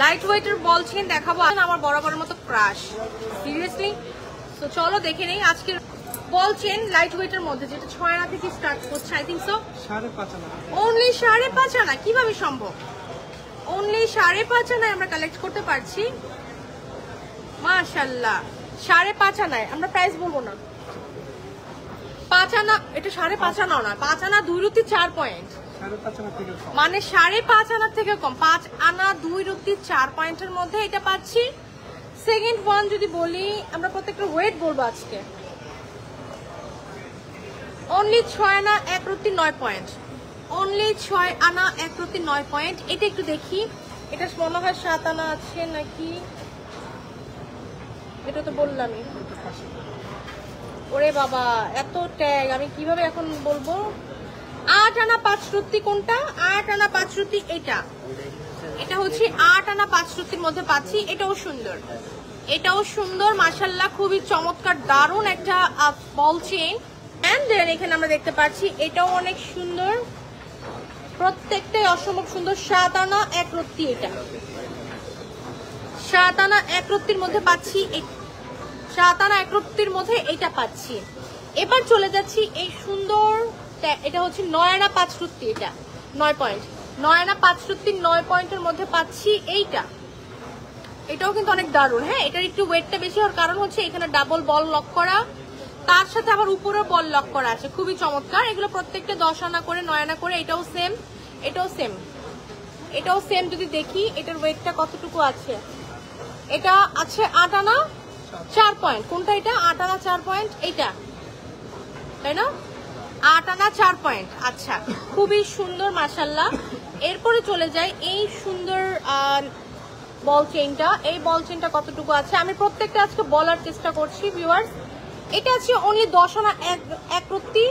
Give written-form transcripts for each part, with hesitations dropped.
Light ওয়েটের বল chain দেখাবো আমার বরাবরের মতো ক্রাশ সিরিয়াসলি। তো চলো দেখে নেই আজকের বল চেন লাইট ওয়েটের মধ্যে, যেটা 6 আনা থেকে স্টার্ট করছে। আই থিংক সো 5.5 আনা, অনলি 5.5 আনা। কিভাবে সম্ভব? অনলি 5.5 আনায় আমরা কালেক্ট করতে পারছি, মাশাআল্লাহ। 5.5 আনায় আমরা প্রাইস বলবো না। 5 আনা, এটা 5.5 আনা না, 5 আনা 2 রুটি 4 পয়েন্ট, 5.5 আনা থেকে কম, মানে 5.5 আনার থেকে কম। 5 আনা 2 রুটি 4 পয়েন্টের মধ্যে এটা পাচ্ছি। সেকেন্ড ওয়ান যদি বলি, আমরা প্রত্যেকটা ওয়েট বলবো আজকে। অনলি 6 আনা 1 রুটি 9 পয়েন্ট, অনলি 6 আনা 1 রুটি 9 পয়েন্ট। এটা একটু দেখি, এটা মনে হয় 7 আনা আছে নাকি, এটা তো বললামই। ওরে বাবা এত ট্যাগ, আমি কিভাবে এখন বলবো? 8 আনা 5 রুটি কোনটা? 8 আনা 5 রুটি এটা, এটা হচ্ছে 8 আনা 5 রুটির মধ্যে পাচ্ছি। এটাও সুন্দর, এটাও সুন্দর মাশাআল্লাহ, খুবই চমৎকার দারুণ একটা বল চেইন। এন্ড দেন এখানে আমরা দেখতে পাচ্ছি এটাও অনেক সুন্দর, প্রত্যেকটাই অসম্ভব সুন্দর। 7 আনা 1 রুটি, এটা 7 আনা 1 রুটির মধ্যে পাচ্ছি, 7 আনা 1 রুটির মধ্যে এটা পাচ্ছি। এবার চলে যাচ্ছি এই সুন্দর, এটা হচ্ছে 9 আনা 5 রুটি, এটা 9 পয়েন্ট, 9 আনা 5 রুটি 9 পয়েন্টের মধ্যে পাচ্ছি এইটা। এটাও কিন্তু অনেক দারুণ। হ্যাঁ, এটার একটু ওয়েটটা বেশি হওয়ার কারণ হচ্ছে এখানে ডাবল বল লক করা, তার সাথে আবার উপরে বল লক করা আছে, খুবই চমৎকার। এগুলো প্রত্যেকটা 10 আনা করে 9 আনা করে। এটাও সেম, এটাও সেম, এটাও সেম। যদি দেখি এটার ওয়েটটা কতটুকু আছে, এটা আছে 8 আনা 4 পয়েন্ট। কোনটা এটা? 8 আনা 4 পয়েন্ট, এইটা তাই না? 8 আনা 4 পয়েন্ট। আচ্ছা, খুবই সুন্দর মাশাআল্লাহ। এরপরে চলে যাই এই সুন্দর বল চেইনটা। এই বল চেইনটা কতটুকু আছে আমি প্রত্যেকটা আজকে বলার চেষ্টা করছি ভিউয়ার্স। এটা আছে অনলি 10 আনা 1 রুটি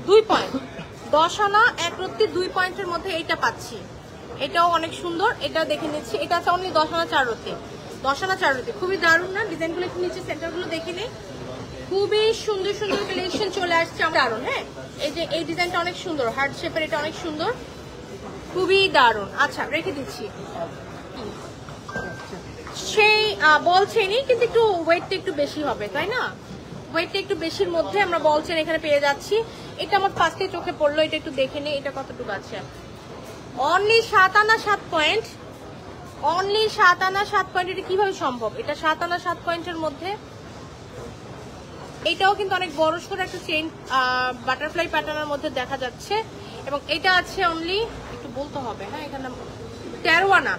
2 পয়েন্ট, 10 আনা 1 রুটি 2 পয়েন্টের মধ্যে এইটা পাচ্ছি। এটাও অনেক সুন্দর, এটা দেখে নিচ্ছি। এটা আছে অনলি 10 আনা 4 রুটি, 10 আনা 4 রুটি। খুবই দারুণ না? ডিজাইনগুলো একটু নিচে সেন্টারগুলো দেখে নিই, খুবই সুন্দর সুন্দর কালেকশন চলে আসছে দারুণ। হ্যাঁ, এই যে এই ডিজাইনটা অনেক সুন্দর, হার্ট শেপের, এটা অনেক সুন্দর, খুবই দারুণ। আচ্ছা, রেখে দিচ্ছি। সেই বল চেইনই, কিন্তু একটু ওয়েটটা একটু বেশি হবে তাই না? ওয়েটটা একটু বেশির মধ্যে আমরা বল চেইন এখানে পেয়ে যাচ্ছি। এটা আমার ফার্স্টে চোখে পড়লো, এটা একটু দেখে নিই এটা কতটুকু আছে। অনলি 7 আনা 7 পয়েন্ট, অনলি 7 আনা 7 পয়েন্ট। এটা কিভাবে সম্ভব? এটা 7 আনা 7 পয়েন্টের মধ্যে। এটাও কিন্তু অনেক বড় সড়ো একটা চেইন, বাটারফ্লাই প্যাটার্নের মধ্যে দেখা যাচ্ছে। এবং এটা আছে অনলি, একটু বলতে হবে, হ্যাঁ, এখানে 13 আনা।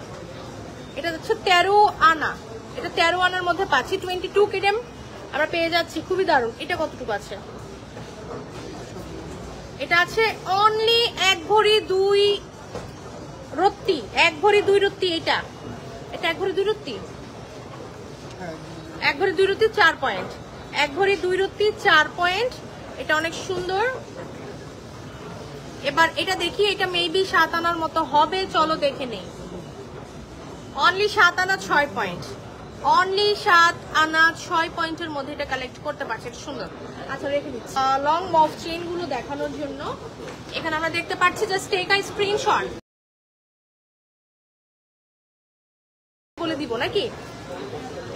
এটা হচ্ছে 13 আনা, এটা 13 আনার মধ্যে পাচ্ছি। 22 কেডেম আমরা পেয়ে যাচ্ছি, খুবই দারুণ। এটা কতটুকু আছে? এটা আছে অনলি 1 ভরি 2 রত্তি, 1 ভরি 2 রত্তি। এটা 1 ভরি 2 রত্তি, 1 ভরি 2 রত্তি 4 পয়েন্ট, 1 ভরি 2 রত্তি 4 পয়েন্ট। এটা অনেক সুন্দর। এবার এটা দেখি, এটা মেবি 7 আনার মতো হবে, চলো দেখে নেই। অনলি 7 আনা 6 পয়েন্ট, অনলি 7 আনা 6 পয়েন্টের মধ্যে এটা কালেক্ট করতে পারছে, এটা সুন্দর। আচ্ছা, রেখে দিচ্ছি। লং মফ চেইন গুলো দেখানোর জন্য এখানে আমরা দেখতে পাচ্ছি, জাস্ট টেক আ স্ক্রিনশট বলে দিব নাকি।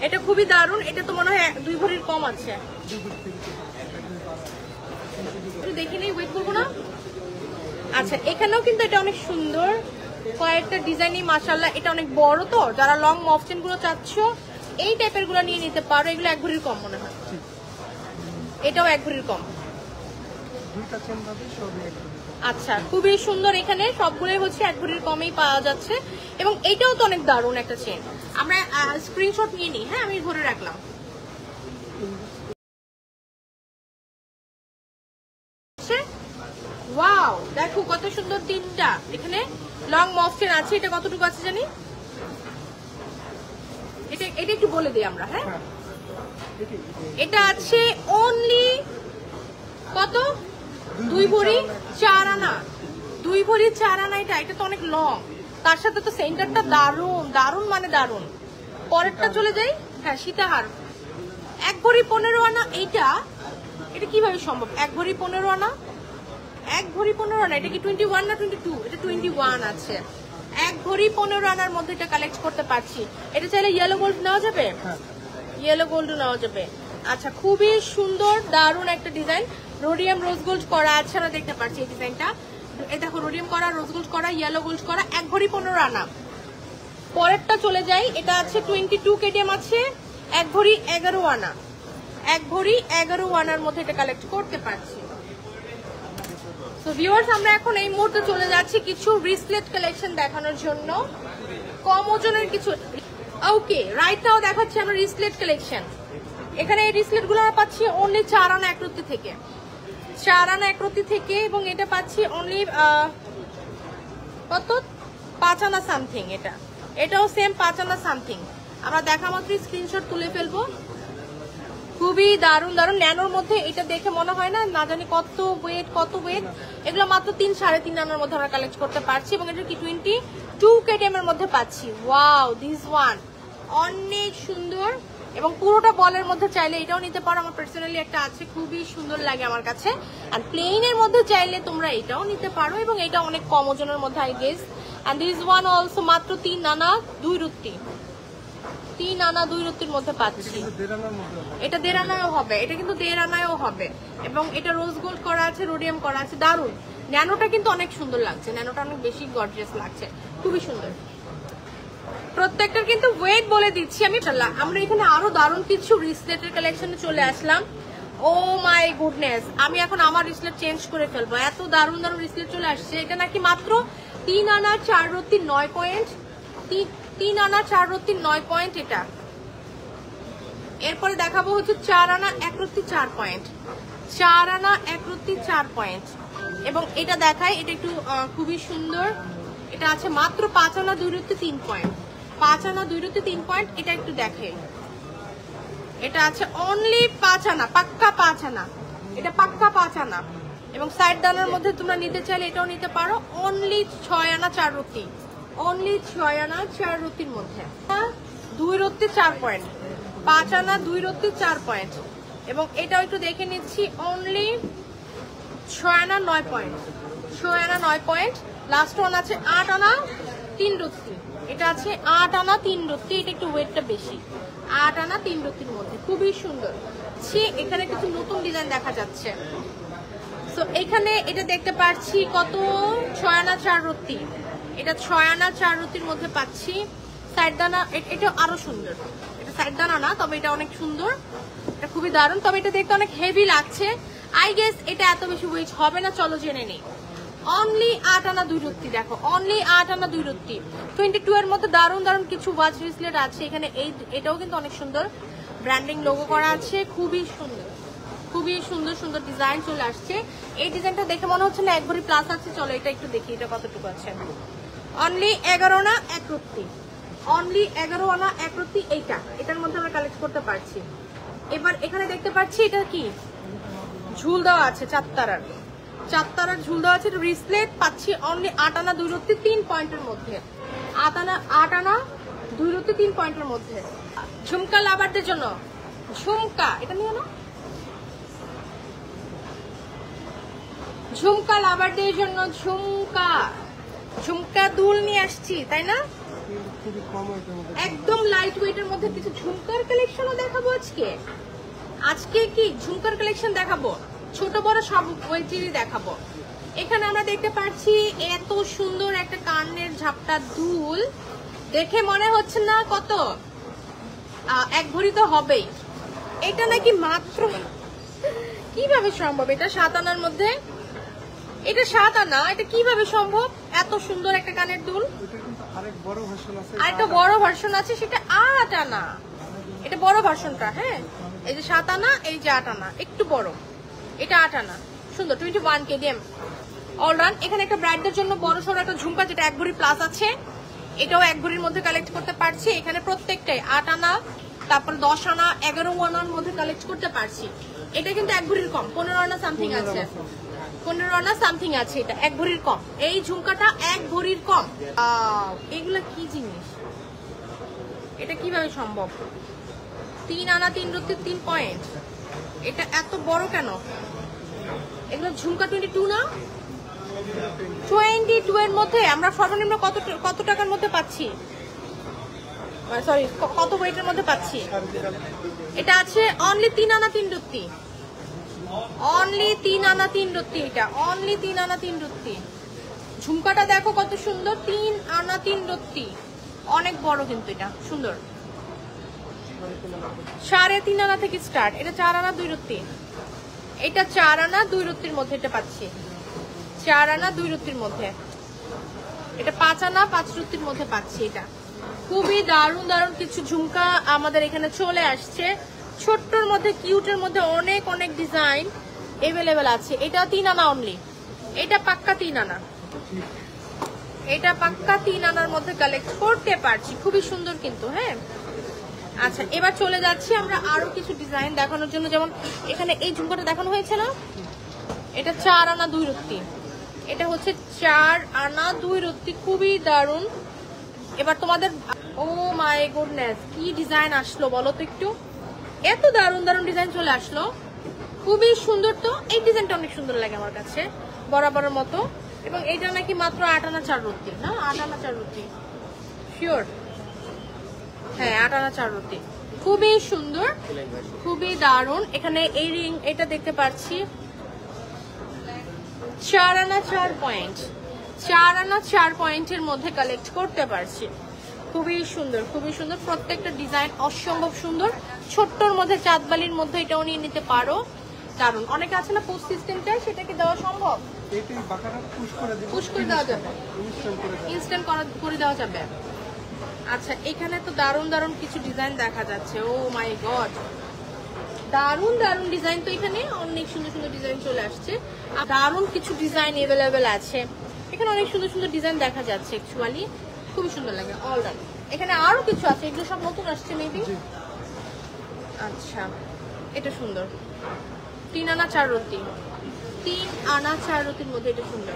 এটা খুবই দারুণ, এটা তো মনে হয় 2 ভরির কম আছে, একটু দেখে নেই, ওয়েট করবো না। আচ্ছা, এখানেও কিন্তু এটা অনেক সুন্দর, কয়েকটা ডিজাইনই মাশাআল্লাহ। এটা অনেক বড়, তো যারা লং মফ চেইন গুলো চাচ্ছ এই টাইপের গুলো নিয়ে নিতে পারো। এগুলো 1 ভরির কম মনে হয়, এটাও 1 ভরির কম। আচ্ছা, খুবই সুন্দর। এখানে সবগুলোই হচ্ছে 1 ভরির কমেই পাওয়া যাচ্ছে। এবং এটাও তো অনেক দারুণ একটা চেইন। আমরা স্ক্রিনশট নিয়ে নিই, হ্যাঁ, আমি ধরে রাখলাম। ওয়াও, দেখো কত সুন্দর তিনটা এখানে লং মফ চেইন আছে। এটা কতটুকু আছে জানি, এটা একটু বলে দিই আমরা। হ্যাঁ, এটা আছে অনলি কত? 2 ভরি 4 আনা, 2 ভরি 4 আনা। এটা তো অনেক লং, তার সাথে তো সেন্টারটা দারুণ, দারুণ মানে দারুণ। পরেরটা চলে যাই। হ্যাঁ, সীতাহার 1 ভরি 15 আনা। এটা কিভাবে সম্ভব? 1 ভরি 15 আনা, 1 ভরি 15 আনা। এটা কি 21 না 22? এটা 21 আছে। 1 এক ভরি 15 আনার মধ্যে এটা কালেক্ট করতে পারছি। এটা চাইলে ইয়েলো গোল্ড নেওয়া যাবে, হ্যাঁ ইয়েলো গোল্ড নেওয়া যাবে। আচ্ছা, খুবই সুন্দর দারুণ একটা ডিজাইন, রোডিয়াম রোজ গোল্ড করা আছে, আমরা দেখতে পাচ্ছি এই ডিজাইনটা। এই দেখো, রোডিয়াম করা, রোজ গোল্ড করা, ইয়েলো গোল্ড করা, এক ভরি 15 আনা। পরেরটা চলে যাই, এটা আছে 22 কেডিএম আছে, এক ভরি 11 আনা, এক ভরি 11 আনার মধ্যে এটা কালেক্ট করতে পারছি। তো ভিউয়ার্স, আমরা এখন এই মুহূর্তে চলে যাচ্ছি কিছু রিসলেট কালেকশন দেখানোর জন্য, কম ওজনের কিছু। ওকে, রাইট নাও দেখাচ্ছি আমরা রিসলেট কালেকশন। এখানে এই রিসলেট গুলো আমরা পাচ্ছি অনলি 4 আনা 1 রত্তি থেকে, 4 আনা 1 রত্তি থেকে, এবং এটা পাচ্ছি অনলি কত 5 আনা সামথিং। এটাও সেম 5 আনা সামথিং। আমরা দেখা মাত্র স্ক্রিনশট তুলে ফেলবো। খুবই দারুণ দারুণ ন্যানোর মধ্যে, এটা দেখে মনে হয় না জানি কত ওয়েট। এগুলো মাত্র 3-3.5 আনার মধ্যে আমরা কালেক্ট করতে পারছি, এবং এটা কি 22 কেডিএম এর মধ্যে পাচ্ছি। ওয়াও, দিস ওয়ান অনেক সুন্দর, এবং পুরোটা বলের মধ্যে চাইলে এটাও নিতে পারো। আমার পার্সোনালি একটা আছে, খুবই সুন্দর লাগে আমার কাছে। আর প্লেনের মধ্যে চাইলে তোমরা এটাও নিতে পারো, এবং এটা অনেক কম ওজনের মধ্যে I guess. And this one also মাত্র 3 আনা 2 রত্তি, 3 আনা 2 রত্তির মধ্যে পাচ্ছি। এটা 1.5 আনায়ও হবে, এটা কিন্তু 1.5 আনায়ও হবে, এবং এটা রোজ গোল্ড করা আছে, রোডিয়াম করা আছে, দারুণ। ন্যানোটা কিন্তু অনেক সুন্দর লাগছে, ন্যানোটা অনেক বেশি গর্জিয়াস লাগছে, খুবই সুন্দর। প্রত্যেকটার কিন্তু ওয়েট বলে দিচ্ছি আমি। আমরা এখানে আরো দারুণ কিছু রিসলেটের কালেকশনে চলে আসলাম। ও মাই গুডনেস, আমি এখন আমার রিসলেট চেঞ্জ করে ফেলবো, এত দারুণ দারুণ রিসলেট চলে আসছে। এটা নাকি মাত্র 3 আনা 4 রত্তি 9 পয়েন্ট, 3 আনা 4 রত্তি 9 পয়েন্ট এটা। এরপরে দেখাবো হচ্ছে 4 আনা 1 রত্তি 4 পয়েন্ট, 4 আনা 1 রত্তি 4 পয়েন্ট, এবং এটা দেখায়, এটা একটু খুবই সুন্দর। এটা আছে মাত্র 5 আনা 2 রত্তি 3 পয়েন্ট, 5 আনা 2 রত্তি 3 পয়েন্ট। এটা একটু দেখে, এটা আছে অনলি 5 আনা, পাক্কা 5 আনা, এটা পাক্কা 5 আনা, এবং সাইড দানার মধ্যে তোমরা নিতে চাইলে এটাও নিতে পারো। অনলি 6 আনা 4 রত্তি, অনলি 6 আনা 4 রত্তির মধ্যে, 2 রত্তি 4 পয়েন্ট, 5 আনা 2 রত্তি 4 পয়েন্ট, এবং এটাও একটু দেখে নিচ্ছি অনলি 6 আনা 9 পয়েন্ট, 6 আনা 9 পয়েন্ট। লাস্ট ওয়ান আছে 8 আনা 3 রত্তি, এটা আছে 8 আনা 3 রত্তি, এটা একটু ওয়েটটা বেশি, 8 আনা 3 রত্তির মধ্যে, খুবই সুন্দর। এখানে কিছু নতুন ডিজাইন দেখা যাচ্ছে। সো এখানে এটা দেখতে পাচ্ছি কত 6 আনা 4 রত্তি, এটা 6 আনা 4 রত্তির মধ্যে পাচ্ছি। সাইড দানা, এটা আরো সুন্দর, এটা সাইড দানা না, তবে এটা অনেক সুন্দর, এটা খুবই দারুণ, তবে এটা দেখতে অনেক হেভি লাগছে। আই গেস এটা এত বেশি ওয়েট হবে না, চলো জেনে নেই। অনলি 8 আনা 2 রত্তি, দেখো অনলি 8 আনা 2 রত্তি। 22 এর মধ্যে দারুণ দারুণ কিছু ওয়াচ রিসলেট আছে এখানে। এটাও কিন্তু অনেক সুন্দর, ব্র্যান্ডিং লোগো করা আছে, খুবই সুন্দর, খুবই সুন্দর সুন্দর ডিজাইন চলে আসছে। এই ডিজাইনটা দেখে মনে হচ্ছে না 1 ভরি প্লাস আছে, চলো এটা একটু দেখি এটা কতটুকু আছে। অনলি 11 আনা 1 রত্তি, অনলি 11 আনা 1 রত্তি, এটার মধ্যে আমরা কালেক্ট করতে পারছি। এবার এখানে দেখতে পাচ্ছি এটা কি ঝুল দেওয়া আছে, 4 তারার ঝুল দেওয়া আছে। রিসলেট পাচ্ছি অনলি 8 আনা 2 রত্তি 3 পয়েন্টের মধ্যে, 8 আনা 2 রত্তি 3 পয়েন্টের মধ্যে। ঝুমকা লাভারদের জন্য ঝুমকা, এটা নিয়ে না, ঝুমকা লাভারদের জন্য ঝুমকা দুল নিয়ে আসছি, তাই না? একদম লাইট ওয়েটের মধ্যে কিছু ঝুমকার কালেকশনও দেখাবো আজকে কি ঝুমকার কালেকশন দেখাবো, ছোট বড় সব ওয়েটেরই দেখাবো। এখানে আমরা দেখতে পাচ্ছি এত সুন্দর একটা কানের ঝাপটা দুল, দেখে মনে হচ্ছে না কত 1 ভরি তো হবেই। এটা নাকি মাত্র, কিভাবে সম্ভব, এটা 7 আনার মধ্যে, এটা 7 আনা, এটা কিভাবে সম্ভব? এত সুন্দর একটা কানের দুল। আরেকটা বড় ভার্সন আছে, সেটা 8 আনা, এটা বড় ভার্সনটা। হ্যাঁ, এই যে 7 আনা, এই যে 8 আনা, একটু বড়, এটা 8 আনা, সুন্দর 21 কেডিএম অলরাউন্ড। এখানে একটা ব্রাইডদের জন্য বড় সড়ো একটা ঝুমকা, যেটা 1 ভরি প্লাস আছে, এটাও 1 ভরির মধ্যে কালেক্ট করতে পারছি। এখানে প্রত্যেকটাই 8 আনা, তারপর 10 আনা 11 আনার মধ্যে কালেক্ট করতে পারছি। এটা কিন্তু 1 ভরির কম, 15 আনা সামথিং আছে, 15 আনা সামথিং আছে, এটা 1 ভরির কম। এই ঝুমকাটা 1 ভরির কম। এগুলা কি জিনিস, এটা কিভাবে সম্ভব? 3 আনা 3 রত্তি 3 পয়েন্ট, এটা এত বড় কেন? এগুলো ঝুমকা 22 না, 22 এর মধ্যে আমরা সর্বনিম্ন কত টাকার মধ্যে পাচ্ছি, সরি কত ওয়েটের মধ্যে পাচ্ছি? এটা আছে অনলি 3 আনা 3 রত্তি, অনলি 3 আনা 3 রত্তি, এটা অনলি 3 আনা 3 রত্তি। ঝুমকাটা দেখো কত সুন্দর, 3 আনা 3 রত্তি, অনেক বড় কিন্তু এটা সুন্দর। 3.5 আনা থেকে স্টার্ট, এটা 4 আনা 2 রত্তি, এটা 4 আনা 2 রত্তির মধ্যে এটা পাচ্ছি, 4 আনা 2 রত্তির মধ্যে। এটা 5 আনা 5 রত্তির মধ্যে পাচ্ছি। এটা খুবই দারুণ দারুণ কিছু ঝুমকা আমাদের এখানে চলে আসছে, ছোট্টর মধ্যে কিউটের মধ্যে অনেক অনেক ডিজাইন এভেলেবেল আছে। এটা 3 আনা অনলি, এটা পাক্কা 3 আনা, এটা পাক্কা 3 আনার মধ্যে কালেক্ট করতে পারছি, খুবই সুন্দর কিন্তু। হ্যাঁ আচ্ছা, এবার চলে যাচ্ছি আমরা আরো কিছু ডিজাইন দেখানোর জন্য। যেমন এখানে এই ঝুমকাটা দেখানো হয়েছে না, এটা 4 আনা 2 রত্তি, এটা হচ্ছে 4 আনা 2 রত্তি, খুবই দারুণ। এবার তোমাদের ও মাই গুডনেস কি ডিজাইন আসলো বলো তো একটু, এত দারুণ দারুণ ডিজাইন চলে আসলো, খুবই সুন্দর। তো এই ডিজাইনটা অনেক সুন্দর লাগে আমার কাছে বরাবরের মতো, এবং এইটা নাকি মাত্র 8 আনা 4 রত্তি, না 8 আনা 4 রত্তি শিওর, হ্যাঁ 8 আনা 4 রত্তি, খুবই সুন্দর, খুবই দারুণ। এখানে এই রিং এটা দেখতে পাচ্ছি 4 আনা 4 পয়েন্ট, 4 আনা 4 পয়েন্টের মধ্যে কালেক্ট করতে পারছি, খুবই সুন্দর, খুবই সুন্দর। প্রত্যেকটা ডিজাইন অসম্ভব সুন্দর, ছোট্টর মধ্যে চাঁদবালির মধ্যে এটাও নিয়ে নিতে পারো, দারুণ। অনেকে আছে না পোস্ট সিস্টেমটা, সেটা কি দেওয়া সম্ভব? পুশ করে দেওয়া যাবে, ইনস্ট্যান্ট করে দেওয়া যাবে। আচ্ছা, এখানে তো দারুণ দারুণ কিছু ডিজাইন দেখা যাচ্ছে, ও মাই গড দারুণ দারুণ ডিজাইন। তো এখানে অনেক সুন্দর সুন্দর ডিজাইন চলে আসছে, আর দারুণ কিছু ডিজাইন এভেলেবেল আছে এখানে, অনেক সুন্দর সুন্দর ডিজাইন দেখা যাচ্ছে, অ্যাকচুয়ালি খুবই সুন্দর লাগে। অলরাইট, এখানে আরো কিছু আছে, এগুলো সব নতুন আসছে মেবি। আচ্ছা, এটা সুন্দর, 3 আনা 4 রত্তি, 3 আনা 4 রত্তির মধ্যে এটা সুন্দর,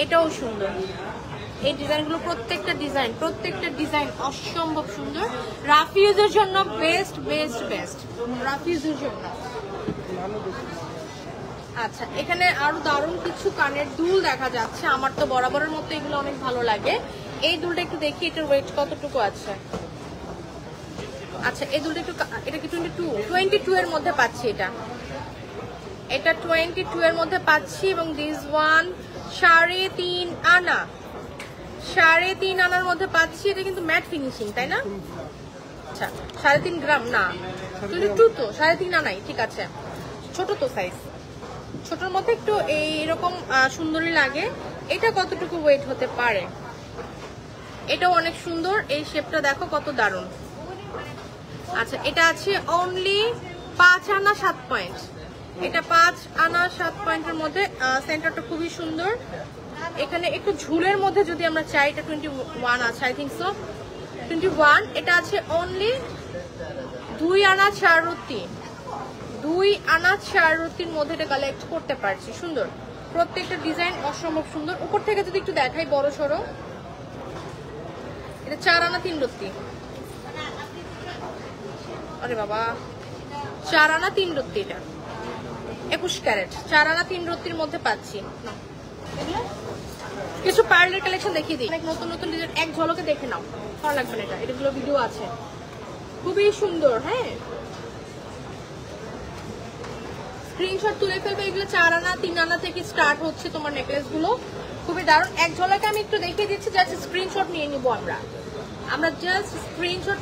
এটাও সুন্দর। এই ডিজাইনগুলো প্রত্যেকটা ডিজাইন অসম্ভব সুন্দর, রাফ ইউজের জন্য বেস্ট বেস্ট বেস্ট, রাফ ইউজের জন্য। আচ্ছা, এখানে আরো দারুণ কিছু কানের দুল দেখা যাচ্ছে, আমার তো বরাবরের মতো এগুলো অনেক ভালো লাগে। এই দুলটা একটু দেখি, এটার ওয়েট কতটুকু আছে। আচ্ছা, এই দুলটা একটু, এটা কি 22 এর মধ্যে পাচ্ছি, এটা 22 এর মধ্যে পাচ্ছি, এবং দিস ওয়ান 3.5 আনা, 3.5 আনার মধ্যে পাচ্ছি। এটা কিন্তু ম্যাট ফিনিশিং, তাই না? আচ্ছা, 3.5 গ্রাম না, 22 তো 3.5 আনাই, ঠিক আছে। ছোট তো সাইজ, ছোটর মধ্যে একটু এইরকম সুন্দরই লাগে। এটা কতটুকু ওয়েট হতে পারে? এটাও অনেক সুন্দর, এই শেপটা দেখো কত দারুণ। আচ্ছা, এটা আছে অনলি 5 আনা 7 পয়েন্ট, এটা 5 আনা 7 পয়েন্টের মধ্যে, সেন্টারটা খুবই সুন্দর। এখানে একটু ঝুলের মধ্যে যদি আমরা চাই, এটা 21 আছে, আই থিঙ্ক সো 21। এটা আছে অনলি 2 আনা 4 রত্তি, 2 আনা 4 রত্তির মধ্যে এটা কালেক্ট করতে পারছি, সুন্দর। প্রত্যেকটা ডিজাইন অসম্ভব সুন্দর। উপর থেকে যদি একটু দেখাই বড় সড়ো, এটা 4 আনা 3 রত্তি, আরে বাবা 4 আনা 3 রত্তি, এটা 21 ক্যারেট, 4 আনা 3 রত্তির মধ্যে পাচ্ছি। কিছু পার্লের কালেকশন দেখিয়ে দিই, অনেক নতুন নতুন ডিজাইন, এক ঝলকে দেখে নাও, ভালো লাগবে না। এটাগুলো ভিডিও আছে, খুবই সুন্দর। হ্যাঁ, স্ক্রিনশট তুলে ফেলবে, এগুলো 4 আনা 3 আনা থেকে স্টার্ট হচ্ছে তোমার নেকলেস গুলো, খুবই দারুণ। এক ঝলকে আমি একটু দেখিয়ে দিচ্ছি, জাস্ট স্ক্রিনশট নিয়ে নিবো আমরা জাস্ট স্ক্রিনশট